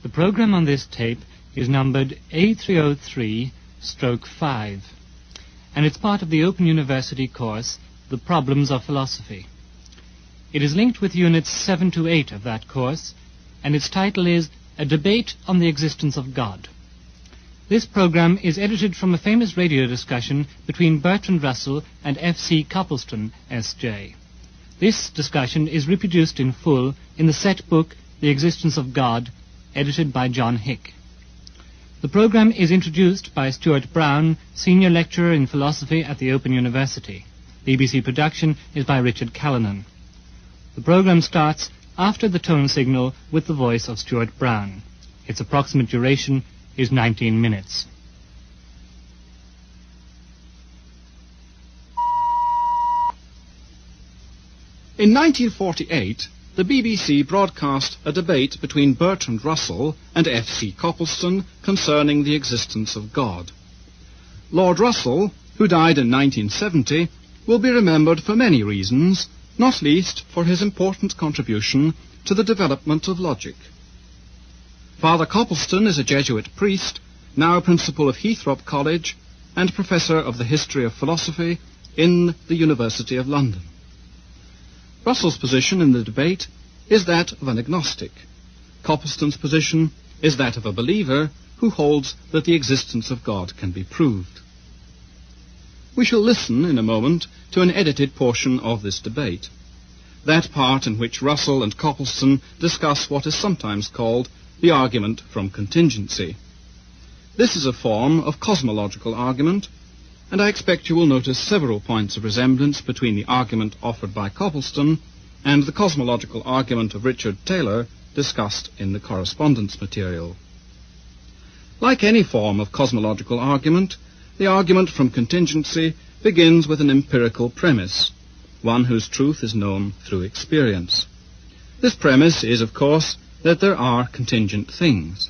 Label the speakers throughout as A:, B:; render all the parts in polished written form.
A: The program on this tape is numbered A303/5, and it's part of the Open University course, The Problems of Philosophy. It is linked with Units 7 to 8 of that course, and its title is A Debate on the Existence of God. This program is edited from a famous radio discussion between Bertrand Russell and F.C. Copleston, S.J. This discussion is reproduced in full in the set book The Existence of God, edited by John Hick. The program is introduced by Stuart Brown, Senior Lecturer in Philosophy at the Open University. BBC production is by Richard Callanan. The program starts after the tone signal with the voice of Stuart Brown. Its approximate duration is 19 minutes.
B: In 1948, the BBC broadcast a debate between Bertrand Russell and F.C. Copleston concerning the existence of God. Lord Russell, who died in 1970, will be remembered for many reasons, not least for his important contribution to the development of logic. Father Copleston is a Jesuit priest, now principal of Heathrop College and professor of the history of philosophy in the University of London. Russell's position in the debate is that of an agnostic. Copleston's position is that of a believer who holds that the existence of God can be proved. We shall listen in a moment to an edited portion of this debate, that part in which Russell and Copleston discuss what is sometimes called the argument from contingency. This is a form of cosmological argument, and I expect you will notice several points of resemblance between the argument offered by Copleston and the cosmological argument of Richard Taylor discussed in the correspondence material. Like any form of cosmological argument, the argument from contingency begins with an empirical premise, one whose truth is known through experience. This premise is, of course, that there are contingent things.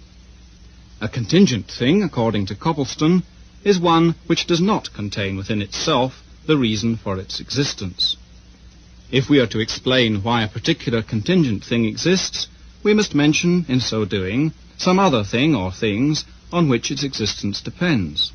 B: A contingent thing, according to Copleston, is one which does not contain within itself the reason for its existence. If we are to explain why a particular contingent thing exists, we must mention, in so doing, some other thing or things on which its existence depends.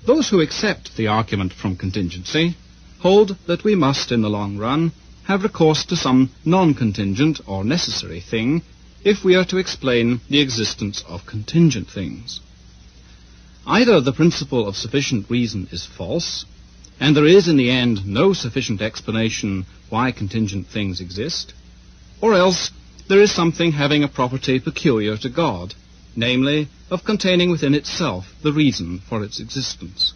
B: Those who accept the argument from contingency hold that we must, in the long run, have recourse to some non-contingent or necessary thing if we are to explain the existence of contingent things. Either the principle of sufficient reason is false, and there is in the end no sufficient explanation why contingent things exist, or else there is something having a property peculiar to God, namely, of containing within itself the reason for its existence.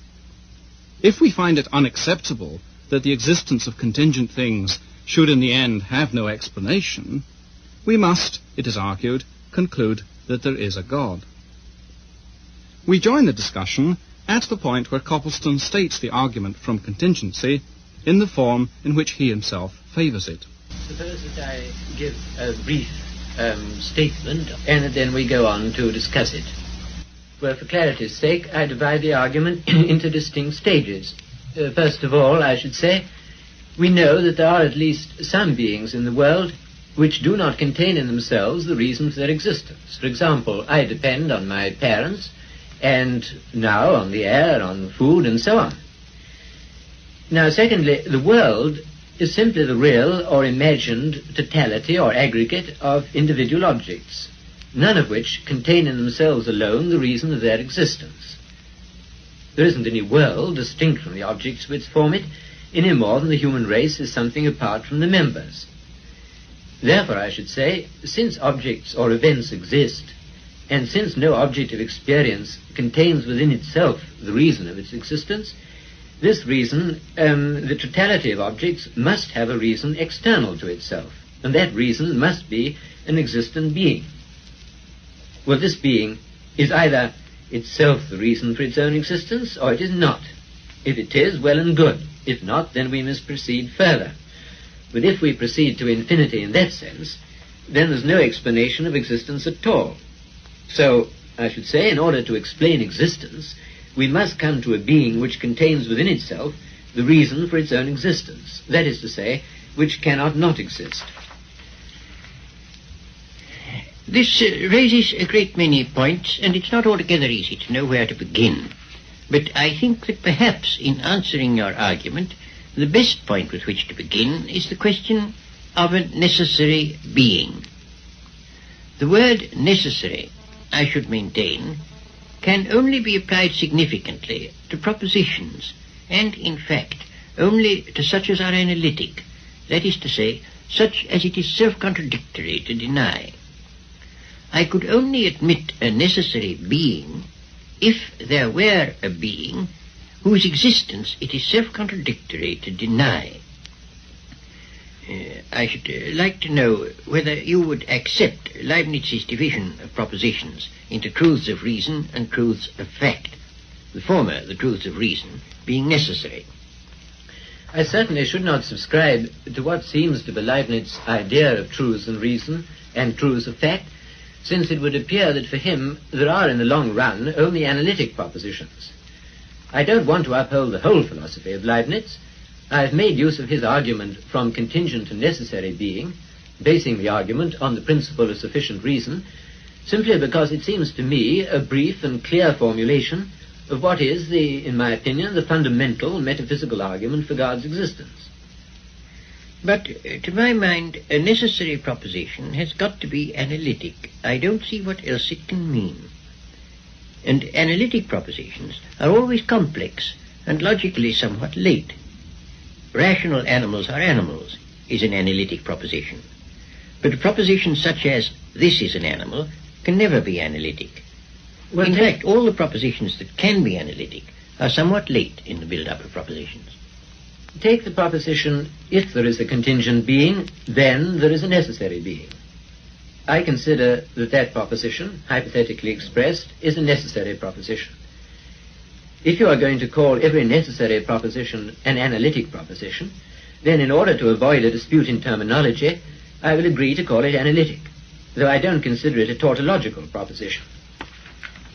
B: If we find it unacceptable that the existence of contingent things should in the end have no explanation, we must, it is argued, conclude that there is a God. We join the discussion at the point where Copleston states the argument from contingency in the form in which he himself favours it.
C: Suppose that I give a brief statement and then we go on to discuss it. Well, for clarity's sake, I divide the argument into distinct stages. First of all, I should say, we know that there are at least some beings in the world which do not contain in themselves the reason for their existence. For example, I depend on my parents, and now on the air, on food, and so on. Now, secondly, the world is simply the real or imagined totality or aggregate of individual objects, none of which contain in themselves alone the reason of their existence. There isn't any world distinct from the objects which form it, any more than the human race is something apart from the members. Therefore, I should say, since objects or events exist, and since no object of experience contains within itself the reason of its existence, this reason, the totality of objects, must have a reason external to itself, and that reason must be an existent being. Well, this being is either itself the reason for its own existence, or it is not. If it is, well and good. If not, then we must proceed further. But if we proceed to infinity in that sense, then there's no explanation of existence at all. So, I should say, in order to explain existence, we must come to a being which contains within itself the reason for its own existence, that is to say, which cannot not exist.
D: This raises a great many points, and it's not altogether easy to know where to begin. But I think that perhaps in answering your argument, the best point with which to begin is the question of a necessary being. The word necessary, I should maintain, can only be applied significantly to propositions, and in fact only to such as are analytic, that is to say, such as it is self-contradictory to deny. I could only admit a necessary being if there were a being whose existence it is self-contradictory to deny. I should like to know whether you would accept Leibniz's division of propositions into truths of reason and truths of fact, the former, the truths of reason, being necessary.
C: I certainly should not subscribe to what seems to be Leibniz's idea of truths of reason and truths of fact, since it would appear that for him there are in the long run only analytic propositions. I don't want to uphold the whole philosophy of Leibniz. I have made use of his argument from contingent to necessary being, basing the argument on the principle of sufficient reason, simply because it seems to me a brief and clear formulation of what is, in my opinion, the fundamental metaphysical argument for God's existence.
D: But, to my mind, a necessary proposition has got to be analytic. I don't see what else it can mean. And analytic propositions are always complex and logically somewhat late. Rational animals are animals is an analytic proposition. But a proposition such as this is an animal can never be analytic. Well, in fact, all the propositions that can be analytic are somewhat late in the build-up of propositions.
C: Take the proposition, if there is a contingent being, then there is a necessary being. I consider that that proposition, hypothetically expressed, is a necessary proposition. If you are going to call every necessary proposition an analytic proposition, then in order to avoid a dispute in terminology, I will agree to call it analytic, though I don't consider it a tautological proposition.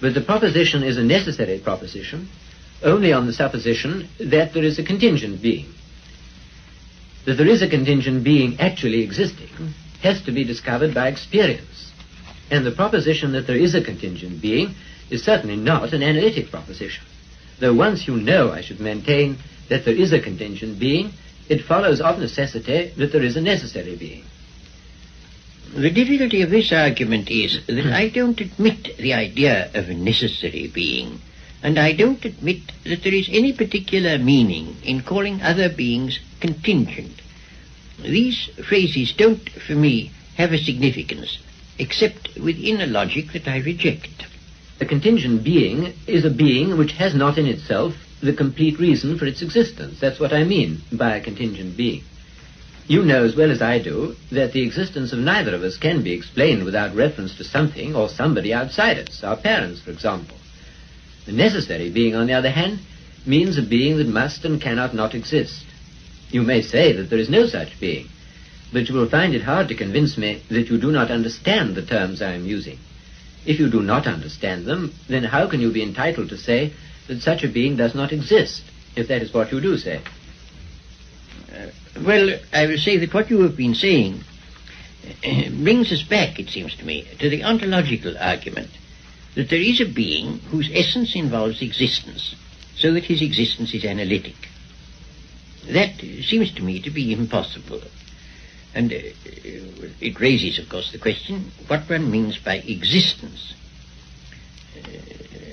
C: But the proposition is a necessary proposition only on the supposition that there is a contingent being. That there is a contingent being actually existing has to be discovered by experience. And the proposition that there is a contingent being is certainly not an analytic proposition. Though once you know, I should maintain, that there is a contingent being, it follows of necessity that there is a necessary being.
D: The difficulty of this argument is that I don't admit the idea of a necessary being, and I don't admit that there is any particular meaning in calling other beings contingent. These phrases don't, for me, have a significance, except within a logic that I reject.
C: A contingent being is a being which has not in itself the complete reason for its existence. That's what I mean by a contingent being. You know as well as I do that the existence of neither of us can be explained without reference to something or somebody outside us, our parents, for example. The necessary being, on the other hand, means a being that must and cannot not exist. You may say that there is no such being, but you will find it hard to convince me that you do not understand the terms I am using. If you do not understand them, then how can you be entitled to say that such a being does not exist, if that is what you do say?
D: Well, I will say that what you have been saying brings us back, it seems to me, to the ontological argument that there is a being whose essence involves existence, so that his existence is analytic. That seems to me to be impossible. And it raises, of course, the question what one means by existence.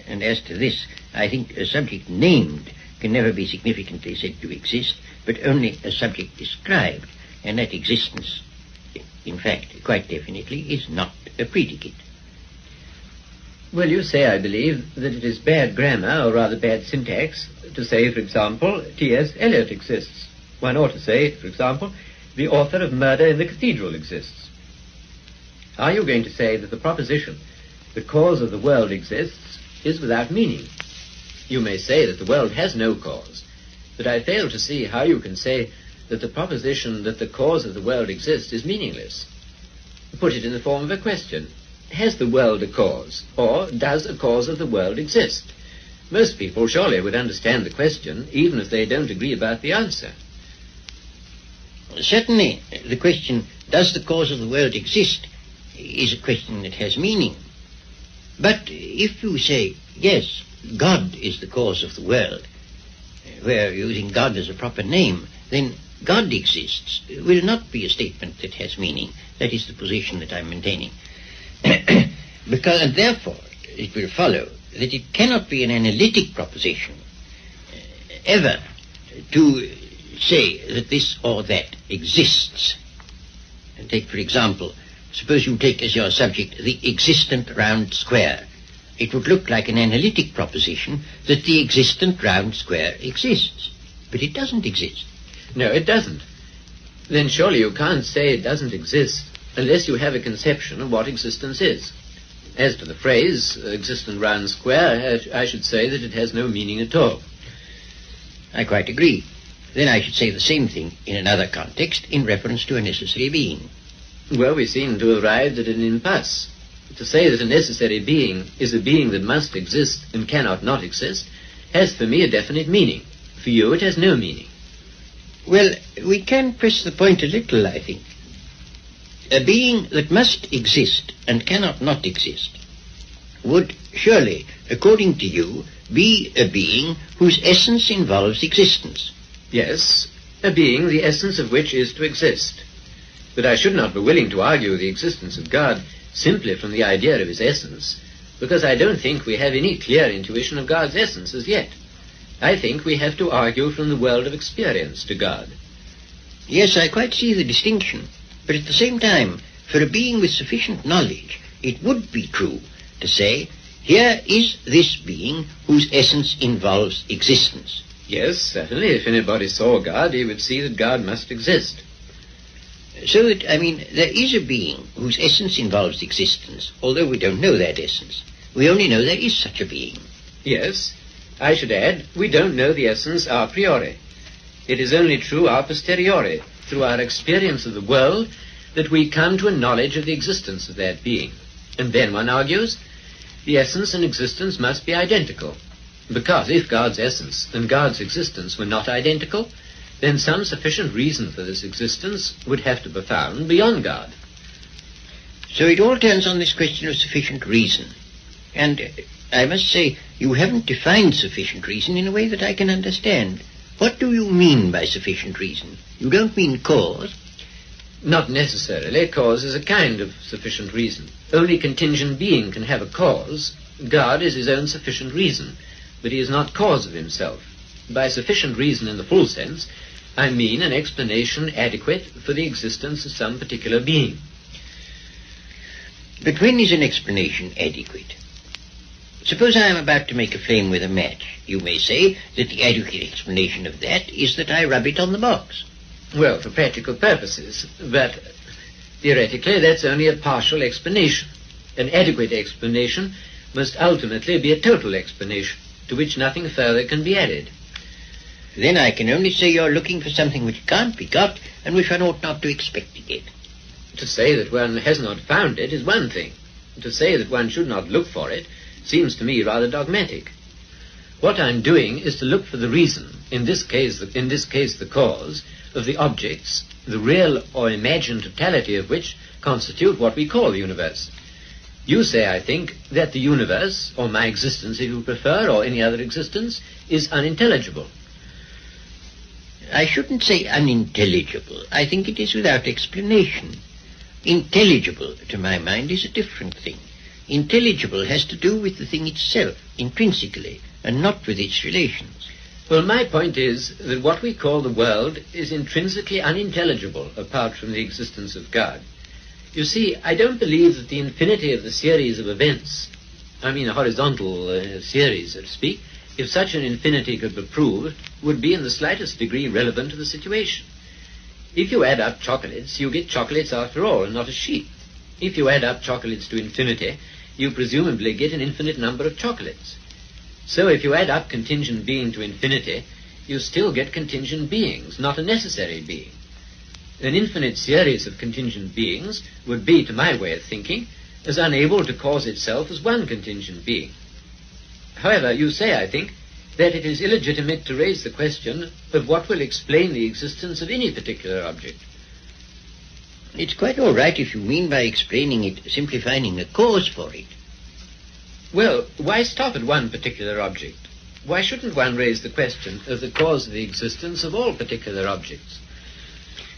D: And as to this, I think a subject named can never be significantly said to exist, but only a subject described, and that existence, in fact, quite definitely, is not a predicate.
C: Well, you say, I believe, that it is bad grammar, or rather bad syntax, to say, for example, T.S. Eliot exists. One ought to say, for example, the author of Murder in the Cathedral exists. Are you going to say that the proposition, the cause of the world exists, is without meaning? You may say that the world has no cause, but I fail to see how you can say that the proposition that the cause of the world exists is meaningless. Put it in the form of a question. Has the world a cause, or does a cause of the world exist? Most people surely would understand the question, even if they don't agree about the answer.
D: Certainly, the question, does the cause of the world exist, is a question that has meaning. But if you say, yes, God is the cause of the world, where using God as a proper name, then God exists will not be a statement that has meaning. That is the position that I'm maintaining. And therefore, it will follow that it cannot be an analytic proposition ever to say that this or that exists. And take, for example, suppose you take as your subject the existent round square. It would look like an analytic proposition that the existent round square exists. But it doesn't exist.
C: No, it doesn't. Then surely you can't say it doesn't exist unless you have a conception of what existence is. As to the phrase, existent round square, I should say that it has no meaning at all.
D: I quite agree. Then I should say the same thing in another context in reference to a necessary being.
C: Well, we seem to have arrived at an impasse. To say that a necessary being is a being that must exist and cannot not exist has for me a definite meaning. For you it has no meaning.
D: Well, we can press the point a little, I think. A being that must exist and cannot not exist would surely, according to you, be a being whose essence involves existence.
C: Yes, a being the essence of which is to exist. But I should not be willing to argue the existence of God simply from the idea of his essence, because I don't think we have any clear intuition of God's essence as yet. I think we have to argue from the world of experience to God.
D: Yes, I quite see the distinction. But at the same time, for a being with sufficient knowledge, it would be true to say, here is this being whose essence involves existence.
C: Yes, certainly. If anybody saw God, he would see that God must exist.
D: So that, there is a being whose essence involves existence, although we don't know that essence. We only know there is such a being.
C: Yes. I should add, we don't know the essence a priori. It is only true a posteriori, through our experience of the world, that we come to a knowledge of the existence of that being. And then, one argues, the essence and existence must be identical. Because if God's essence and God's existence were not identical, then some sufficient reason for this existence would have to be found beyond God.
D: So it all turns on this question of sufficient reason. And I must say, you haven't defined sufficient reason in a way that I can understand. What do you mean by sufficient reason? You don't mean cause?
C: Not necessarily. Cause is a kind of sufficient reason. Only contingent being can have a cause. God is his own sufficient reason, but he is not cause of himself. By sufficient reason in the full sense, I mean an explanation adequate for the existence of some particular being.
D: But when is an explanation adequate? Suppose I am about to make a flame with a match. You may say that the adequate explanation of that is that I rub it on the box.
C: Well, for practical purposes, but theoretically that's only a partial explanation. An adequate explanation must ultimately be a total explanation, to which nothing further can be added.
D: Then I can only say you're looking for something which can't be got and which one ought not to expect to get.
C: To say that one has not found it is one thing. To say that one should not look for it seems to me rather dogmatic. What I'm doing is to look for the reason, in this case the cause, of the objects, the real or imagined totality of which constitute what we call the universe. You say, I think, that the universe, or my existence if you prefer, or any other existence, is unintelligible.
D: I shouldn't say unintelligible. I think it is without explanation. Intelligible, to my mind, is a different thing. Intelligible has to do with the thing itself, intrinsically, and not with its relations.
C: Well, my point is that what we call the world is intrinsically unintelligible apart from the existence of God. You see, I don't believe that the infinity of the series of events, a horizontal series, so to speak, if such an infinity could be proved, would be in the slightest degree relevant to the situation. If you add up chocolates, you get chocolates after all, and not a sheep. If you add up chocolates to infinity, you presumably get an infinite number of chocolates. So if you add up contingent being to infinity, you still get contingent beings, not a necessary being. An infinite series of contingent beings would be, to my way of thinking, as unable to cause itself as one contingent being. However, you say, I think, that it is illegitimate to raise the question of what will explain the existence of any particular object.
D: It's quite all right if you mean by explaining it simply finding a cause for it.
C: Well, why stop at one particular object? Why shouldn't one raise the question of the cause of the existence of all particular objects?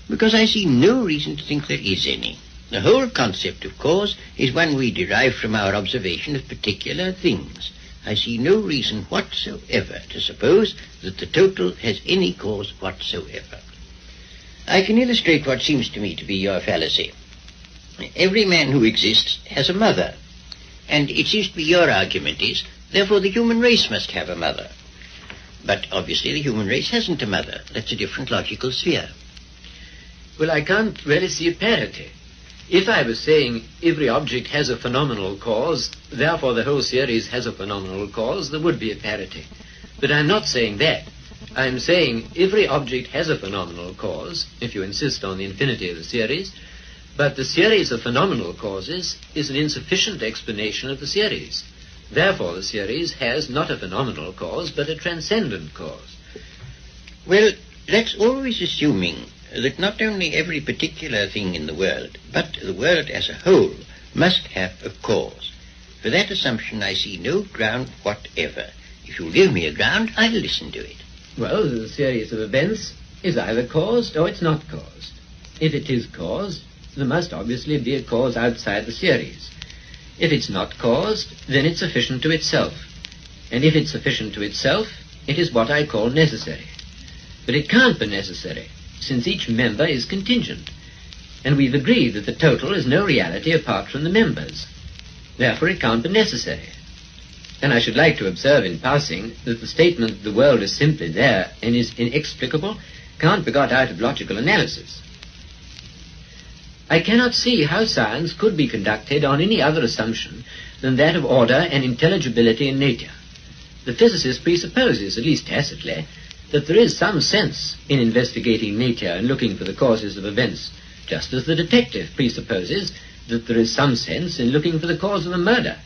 D: Because I see no reason to think there is any. The whole concept of cause is one we derive from our observation of particular things. I see no reason whatsoever to suppose that the total has any cause whatsoever. I can illustrate what seems to me to be your fallacy. Every man who exists has a mother, and it seems to be your argument is, therefore the human race must have a mother. But obviously the human race hasn't a mother. That's a different logical sphere.
C: Well, I can't really see a parity. If I was saying every object has a phenomenal cause, therefore the whole series has a phenomenal cause, there would be a parity. But I'm not saying that. I'm saying every object has a phenomenal cause, if you insist on the infinity of the series, but the series of phenomenal causes is an insufficient explanation of the series. Therefore the series has not a phenomenal cause, but a transcendent cause.
D: Well, that's always assuming that not only every particular thing in the world, but the world as a whole, must have a cause. For that assumption I see no ground whatever. If you'll give me a ground, I'll listen to it.
C: Well, the series of events is either caused or it's not caused. If it is caused, there must obviously be a cause outside the series. If it's not caused, then it's sufficient to itself. And if it's sufficient to itself, it is what I call necessary. But it can't be necessary, since each member is contingent. And we've agreed that the total is no reality apart from the members. Therefore it can't be necessary. And I should like to observe in passing that the statement that the world is simply there and is inexplicable can't be got out of logical analysis. I cannot see how science could be conducted on any other assumption than that of order and intelligibility in nature. The physicist presupposes, at least tacitly, that there is some sense in investigating nature and looking for the causes of events, just as the detective presupposes that there is some sense in looking for the cause of a murder.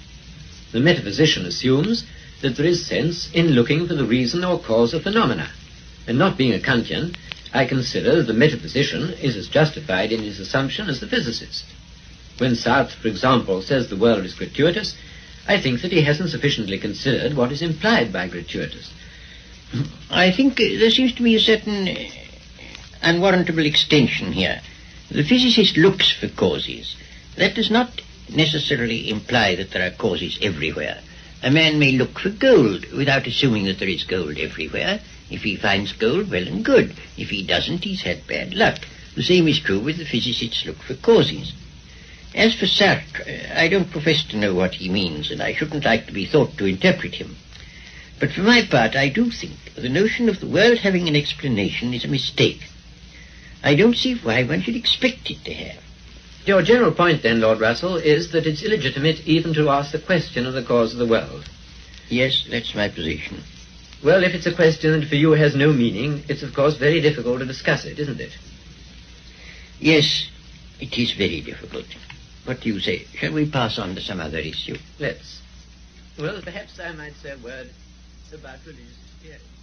C: The metaphysician assumes that there is sense in looking for the reason or cause of phenomena, and not being a Kantian, I consider that the metaphysician is as justified in his assumption as the physicist. When Sartre, for example, says the world is gratuitous, I think that he hasn't sufficiently considered what is implied by gratuitous.
D: I think there seems to be a certain unwarrantable extension here. The physicist looks for causes. That does not necessarily imply that there are causes everywhere. A man may look for gold without assuming that there is gold everywhere. If he finds gold, well and good. If he doesn't, he's had bad luck. The same is true with the physicists look for causes. As for Sartre, I don't profess to know what he means, and I shouldn't like to be thought to interpret him. But for my part, I do think the notion of the world having an explanation is a mistake. I don't see why one should expect it to have.
C: Your general point, then, Lord Russell, is that it's illegitimate even to ask the question of the cause of the world.
D: Yes, that's my position.
C: Well, if it's a question that for you has no meaning, it's of course very difficult to discuss it, isn't it?
D: Yes, it is very difficult. What do you say? Shall we pass on to some other issue?
C: Let's. Well, perhaps I might say a word about religious experience.